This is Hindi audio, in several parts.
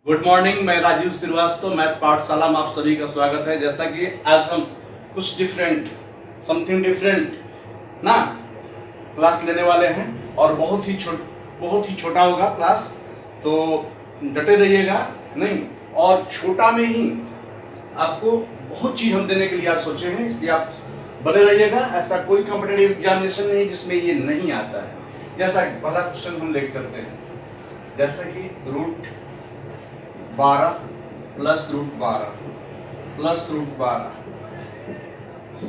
गुड मॉर्निंग, मैं राजीव श्रीवास्तव, मैथ पाठशाला में आप सभी का स्वागत है। जैसा कि आज हम कुछ समथिंग डिफरेंट ना क्लास लेने वाले हैं और बहुत ही छोटा होगा क्लास, तो डटे रहिएगा नहीं। और छोटा में ही आपको बहुत चीज हम देने के लिए आज सोचे हैं, इसलिए आप बने रहिएगा। ऐसा कोई कॉम्पिटिटिव एग्जामिनेशन नहीं जिसमें ये नहीं आता है। जैसा पहला क्वेश्चन हम लेकर चलते हैं, जैसा कि √12 plus √12 plus √12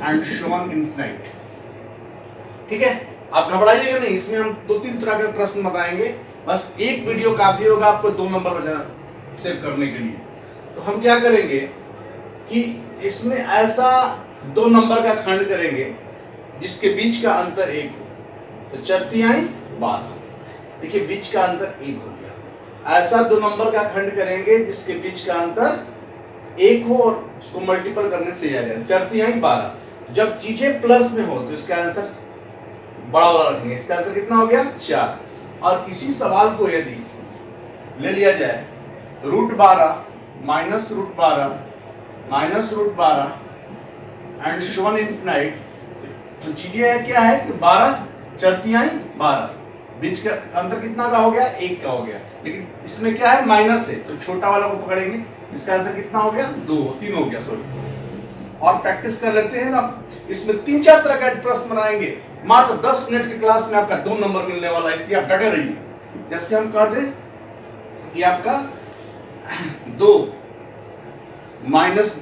and so on infinite. ठीक है, आप घबराइएगा नहीं, इसमें हम 2-3 तरह के प्रश्न बताएंगे। बस एक वीडियो काफी होगा आपको 2 नंबर सेव करने के लिए। तो हम क्या करेंगे कि इसमें ऐसा 2 नंबर का खंड करेंगे जिसके बीच का अंतर 1 हो, तो 4 तिहाई 12। देखिए बीच का अंतर 1 हो गया। ऐसा 2 नंबर का खंड करेंगे जिसके बीच का अंतर 1 हो और उसको मल्टीपल करने से आ जाए 4 तिहाई 12। जब चीजें प्लस में हो तो इसका आंसर बड़ा वाला रखेंगे। इसका आंसर कितना हो गया? 4। और इसी सवाल को यदि ले लिया जाए √12 minus √12 minus √12 and so on infinite, तो चीजें क्या है कि 12 4 तिहाई 12, बीच का अंतर कितना का हो गया? 1 का हो गया। लेकिन इसमें क्या है? माइनस है, तो छोटा वाला को पकड़ेंगे। इसका आंसर कितना हो गया? 3 हो गया, सॉरी। और प्रैक्टिस कर लेते हैं ना, इसमें 3-4 तरह का प्रश्न बनाएंगे। मात्र 10 मिनट की क्लास में आपका 2 नंबर मिलने वाला है, इसलिए आप डटे रहिए। जैसे हम कह दें कि आपका 2 minus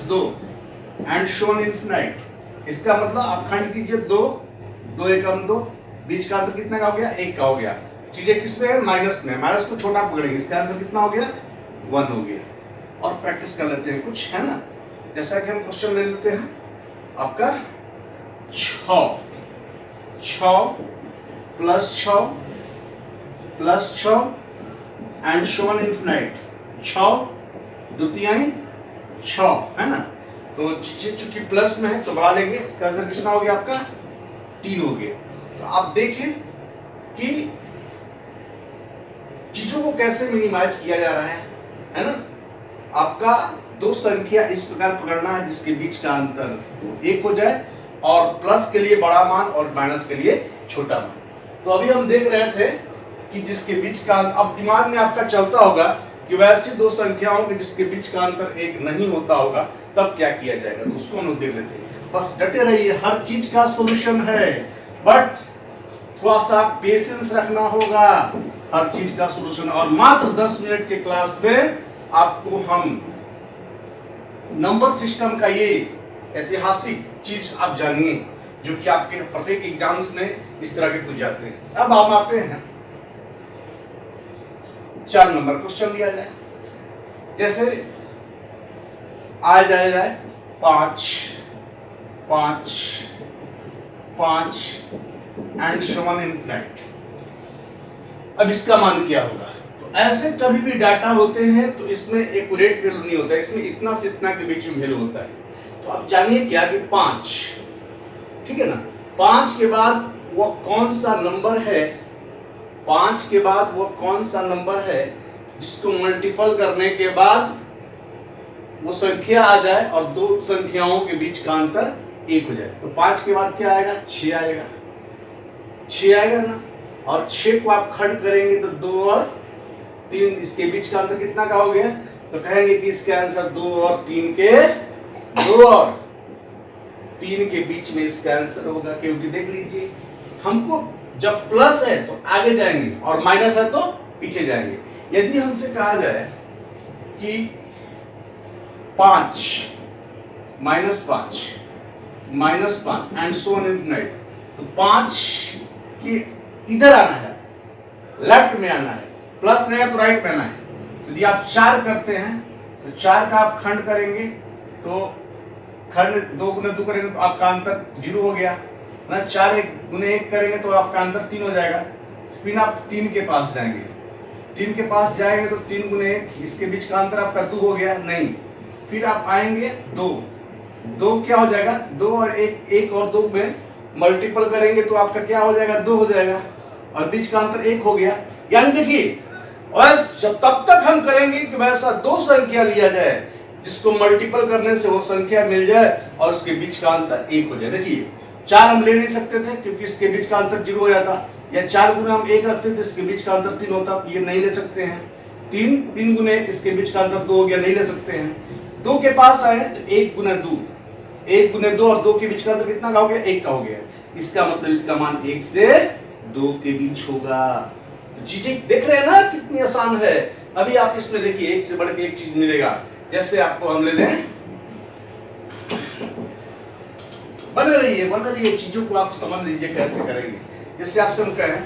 2 and so on infinite. इसका मतलब आप खंड कीजिए 2 एकम 2, बीच का अंतर कितने का हो गया? 1 का हो गया। चीजें किस में है? माइनस में। माइनस को छोटा पकड़ेंगे, इसका आंसर कितना हो गया? 1 हो गया। और प्रैक्टिस कर लेते हैं कुछ, है ना। जैसा कि हम क्वेश्चन ले लेते हैं आपका 6 plus 6 and so on infinite. 6 2 तिहाई 6, है ना। तो चीजें चूंकि प्लस में है तो बढ़ा लेंगे। इसका आंसर कितना हो गया आपका? 3 हो गया। तो आप देखें कि चीजों को कैसे मिनिमाइज किया जा रहा है ना। आपका 2 संख्या इस प्रकार पकड़ना है जिसके बीच का अंतर 1 हो जाए और प्लस के लिए बड़ा मान और माइनस के लिए छोटा मान। तो अभी हम देख रहे थे कि जिसके बीच का अंतर, अब दिमाग में आपका चलता होगा कि वैसी 2 संख्याओं के जिसके बीच का अंतर 1 नहीं होता होगा, तब क्या किया जाएगा, तो उसको हम लोग देख लेते हैं। बस डटे रहिए, हर चीज का सॉल्यूशन है, बट थोड़ा सा पेशेंस रखना होगा। हर चीज का सॉल्यूशन, और मात्र 10 मिनट के क्लास में आपको हम नंबर सिस्टम का ये ऐतिहासिक चीज आप जानिए, जो कि आपके प्रत्येक एग्जाम्स में इस तरह के पूछ जाते हैं। अब हम आते हैं 4 नंबर क्वेश्चन लिया जाए। जैसे आ जाए 5 एंड सो ऑन इन्फिनिट। अब इसका मान क्या होगा? तो ऐसे कभी भी डाटा होते हैं तो इसमें एक्यूरेट वैल्यू नहीं होता, इसमें इतना से इतना के बीच में वैल्यू होता है। तो अब जानिए क्या कि 5, ठीक है ना, 5 के बाद वो कौन सा नंबर है, 5 के बाद वो कौन सा नंबर है जिसको मल्टीपल करने के बाद वो संख्या आ जाए और 2 संख्याओं के बीच का अंतर 1 हो जाए। तो 5 के बाद क्या आएगा? 6 आएगा, 6 आएगा ना। और 6 को आप खंड करेंगे तो 2 और 3, इसके बीच का अंतर कितना का हो गया? तो कहेंगे कि इसका आंसर 2 और 3 के बीच में इसका आंसर होगा। क्योंकि देख लीजिए, हमको जब प्लस है तो आगे जाएंगे और माइनस है तो पीछे जाएंगे। यदि हमसे कहा जाए कि 5 minus 5 and so on infinite, तो 5 के इधर आना है, लेफ्ट में आना है, प्लस रहेगा तो राइट में आना है। तो यदि आप 4 करते हैं तो 4 का आप खंड करेंगे तो खंड 2 गुने 2 करेंगे तो आपका अंतर 0 हो गया ना। 4 गुने 1 करेंगे तो आपका अंतर 3 हो जाएगा। फिर आप 3 के पास जाएंगे, 3 के पास जाएंगे तो 3 गुने 1, इसके बीच का अंतर आपका 2 हो गया नहीं। फिर आप आएंगे 2 क्या हो जाएगा? 2 और 1 और 2 में मल्टीपल करेंगे तो आपका क्या हो जाएगा? 2 हो जाएगा और बीच का अंतर 1 हो गया। यानी देखिए और जब तब तक हम करेंगे कि वैसा दो संख्या लिया जाए जिसको मल्टीपल करने से वो संख्या मिल जाए और उसके बीच का अंतर 1 हो जाए। देखिए 4 हम ले नहीं सकते थे क्योंकि इसके बीच का अंतर 0 हो जाता, या 4 गुना हम 1 रखते थे इसके बीच का अंतर 3 होता, तो ये नहीं ले सकते हैं। 3 गुने इसके बीच का अंतर 2 हो गया, नहीं ले सकते हैं। 2 के पास आए तो 1 गुना 2, 1 गुने 2 और 2 के बीच का अंतर कितना का हो गया? 1 का हो गया। इसका मतलब इसका मान 1 से 2 के बीच होगा। तो चीजें देख रहे हैं ना कितनी आसान है। अभी आप इसमें देखिए एक से बढ़ के एक चीज मिलेगा। जैसे आपको हम ले लें, बन रही है चीजों को आप समझ लीजिए कैसे करेंगे। जैसे आपसे हम कहें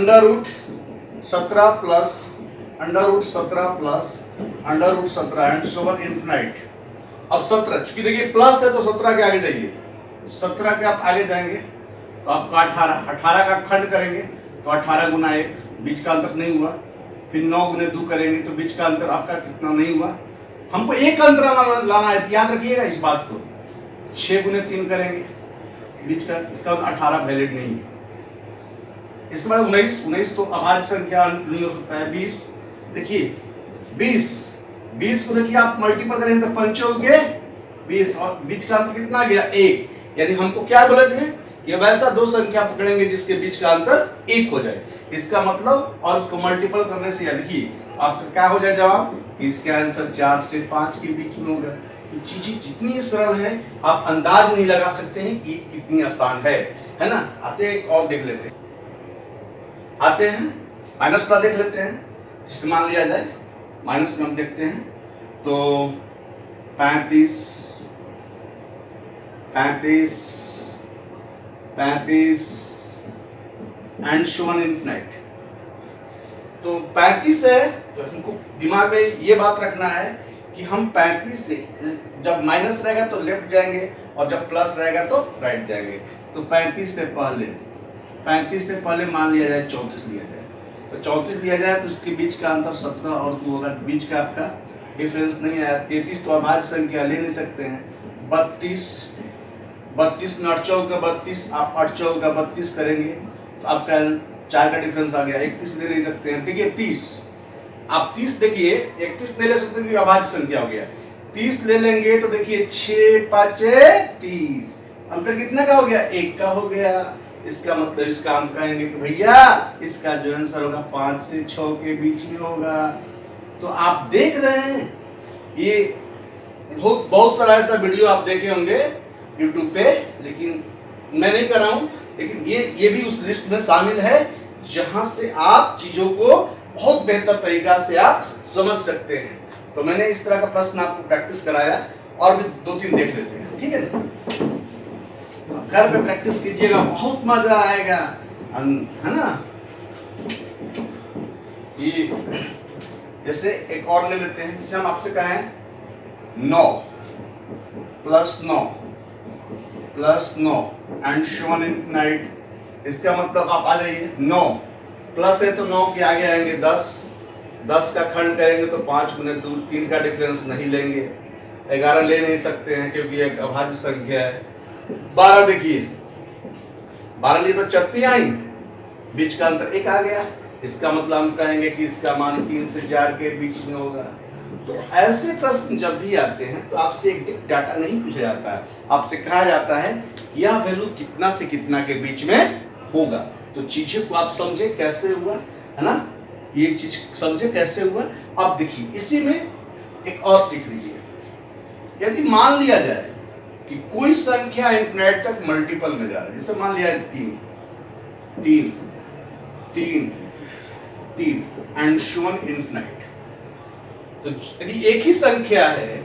√17 plus √17 and so on infinite. अब 17 चूंकि देखिए प्लस है तो 17 के आगे जाइए, 17 के आप आगे जाएंगे तो आपका 18 का खंड करेंगे तो 18 गुना 1 बीच का अंतर नहीं हुआ। फिर 9 गुने 2 करेंगे तो बीच का अंतर आपका कितना नहीं हुआ। हमको एक अंतर लाना है, याद रखिएगा इस बात को। 6 गुने 3 करेंगे बीच का, इसका 18 वैलिड नहीं है। इसके बाद 19 तो अभाज्य संख्या नहीं हो सकता है। 20 देखिए 20 को देखिए आप मल्टीपल करेंगे तो 5 हो गए 20 और बीच का अंतर कितना गया? 1। यानी हमको क्या बोले थे कि वैसा दो संख्या पकड़ेंगे जिसके बीच का अंतर 1 हो जाए। इसका मतलब और उसको मल्टीपल करने से देखिए आपका क्या हो जाए जवाब? इसका आंसर 4 से 5 के बीच में होगा। तो चीजें जितनी सरल है आप अंदाज नहीं लगा सकते हैं कि कितनी आसान है ना। आते हैं और देख लेते हैं, आते हैं माइनस का देख लेते हैं। जिससे मान लिया जाए माइनस में हम देखते हैं तो 35 एंड सो ऑन इनफिनिट। तो 35 है तो हमको दिमाग में ये बात रखना है कि हम 35 से जब माइनस रहेगा तो लेफ्ट जाएंगे और जब प्लस रहेगा तो राइट जाएंगे। तो 35 से पहले मान लिया जाए 34 लिया जाए, तो 34 लिया जाए तो इसके बीच का अंतर 17 और 2 होगा, बीच का आपका डिफरेंस नहीं आया। 33 तो अभाज्य संख्या ले नहीं सकते हैं। 32 में 8 चौका 32, आप 8 चौका 32 करेंगे तो आपका 4 का डिफरेंस आ गया। 31 ले नहीं सकते हैं। देखिए 30 आप 30 देखिए 31 नहीं ले सकते क्योंकि अभाज्य संख्या हो गया। 30 ले लेंगे तो देखिए 6 5 30, अंतर कितना का हो गया? 1 का हो गया। इसका मतलब इसका हम कहेंगे कि भैया इसका जो आंसर होगा 5 से 6 के बीच में होगा। तो आप देख रहे हैं ये बहुत सारा ऐसा वीडियो आप देखे होंगे YouTube पे, लेकिन मैं नहीं कर रहा हूं। लेकिन ये भी उस लिस्ट में शामिल है जहां से आप चीजों को बहुत बेहतर तरीका से आप समझ सकते हैं। तो मैंने इस तरह का प्रश्न आपको प्रैक्टिस कराया और भी 2-3 देख लेते हैं, ठीक है ना। घर पे प्रैक्टिस कीजिएगा, बहुत मजा आएगा, है ना। ये जैसे एक और ले लेते हैं, जिसे हम आपसे कहें 9 plus 9 and so on infinite. इसका मतलब आप आ जाइए 9 प्लस है तो 9 के आगे आएंगे 10 का खंड करेंगे तो 5 गुने 2, 3 का डिफरेंस नहीं लेंगे। 11 ले नहीं सकते हैं क्योंकि एक अभाज्य संख्या है। 12 देखिए 12 लिए तो 34 आई, बीच का अंतर 1 आ गया। इसका मतलब हम कहेंगे कि इसका मान 3 से 4 के बीच में होगा। तो ऐसे प्रश्न जब भी आते हैं तो आपसे एग्जैक्ट डाटा नहीं पूछा जाता है, आपसे कहा जाता है यह वैल्यू कितना से कितना के बीच में होगा। तो चीजें को आप समझे कैसे हुआ, है ना, ये चीज समझे कैसे हुआ। अब देखिए इसी में एक और सीख लीजिए। यदि मान लिया जाए कि कोई संख्या इनफिनिट तक मल्टीपल में जा रहा है, जैसे मान लिया 3 एंड सो ऑन इनफिनिट। तो यदि एक ही संख्या है,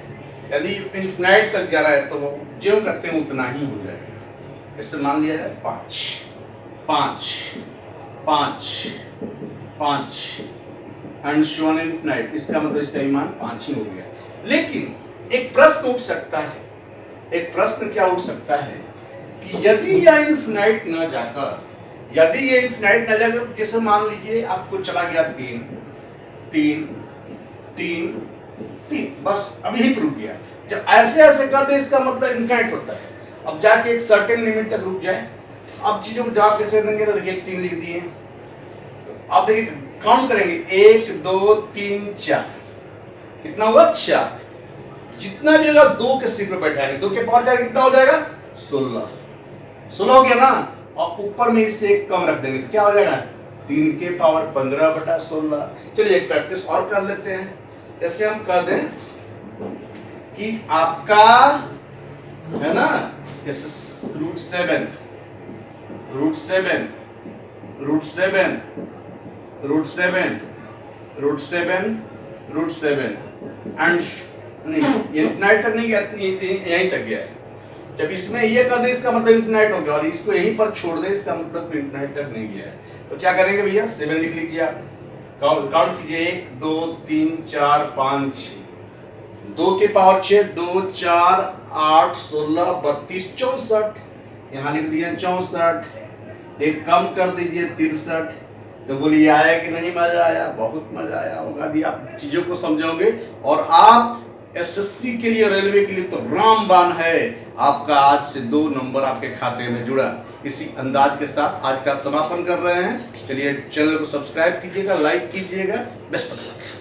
यदि इनफिनिट तक जा रहा है तो वो जो करते हैं उतना ही हो जाएगा। जैसे मान लिया जाए 5 एंड सो ऑन इनफिनिट। इसका मतलब इसका मान 5 ही हो गया। लेकिन एक प्रश्न उठ सकता है, एक प्रश्न क्या उठ सकता है कि यदि यह इनफिनिट न जाकर, जैसे मान लीजिए आपको चला गया 3, बस अभी ही रुक गया। जब ऐसे कर दे इसका मतलब इनफिनिट होता है। अब जाके एक सर्टेन लिमिट तक रुक जाए, अब चीजों को जवाब कैसे देंगे? तो देखिए 3 लिख दिए। अब देखिए काउंट करेंगे 1 2 3 4, कितना हुआ 4, जितना भी होगा 2 के सीट पे बैठाएंगे, 2 के पावर जाएगा कितना हो जाएगा 16, 16 हो गया ना, और ऊपर में इससे एक कम रख देंगे तो क्या हो जाएगा 3 के पावर 15/16। चलिए एक प्रैक्टिस और कर लेते हैं, जैसे हम कह दें कि आपका है ना √7 एंड नहीं इंफिनाइट तक नहीं गया, यहीं तक गया है। जब इसमें ये कर दे इसका मतलब इंफिनाइट हो गया, और इसको यहीं पर छोड़ दे इसका मतलब इंफिनाइट तक नहीं गया है। तो क्या करेंगे भैया 7 लिख लीजिए आप, काउंट कीजिए 1 2 3 4 5 6, 2 के पावर 6, 2 4 8 16 32 64, यहाँ लिख दिए 64, एक कम कर दीजिए 63। तो बोलिए आया कि नहीं मजा आया? बहुत मजा आया होगा यदि आप चीजों को समझोगे। और आप एसएससी के लिए, रेलवे के लिए तो रामबाण है, आपका आज से 2 नंबर आपके खाते में जुड़ा। इसी अंदाज के साथ आज का समापन कर रहे हैं। चलिए चैनल को सब्सक्राइब कीजिएगा, लाइक कीजिएगा, बेस्ट ऑफ लक।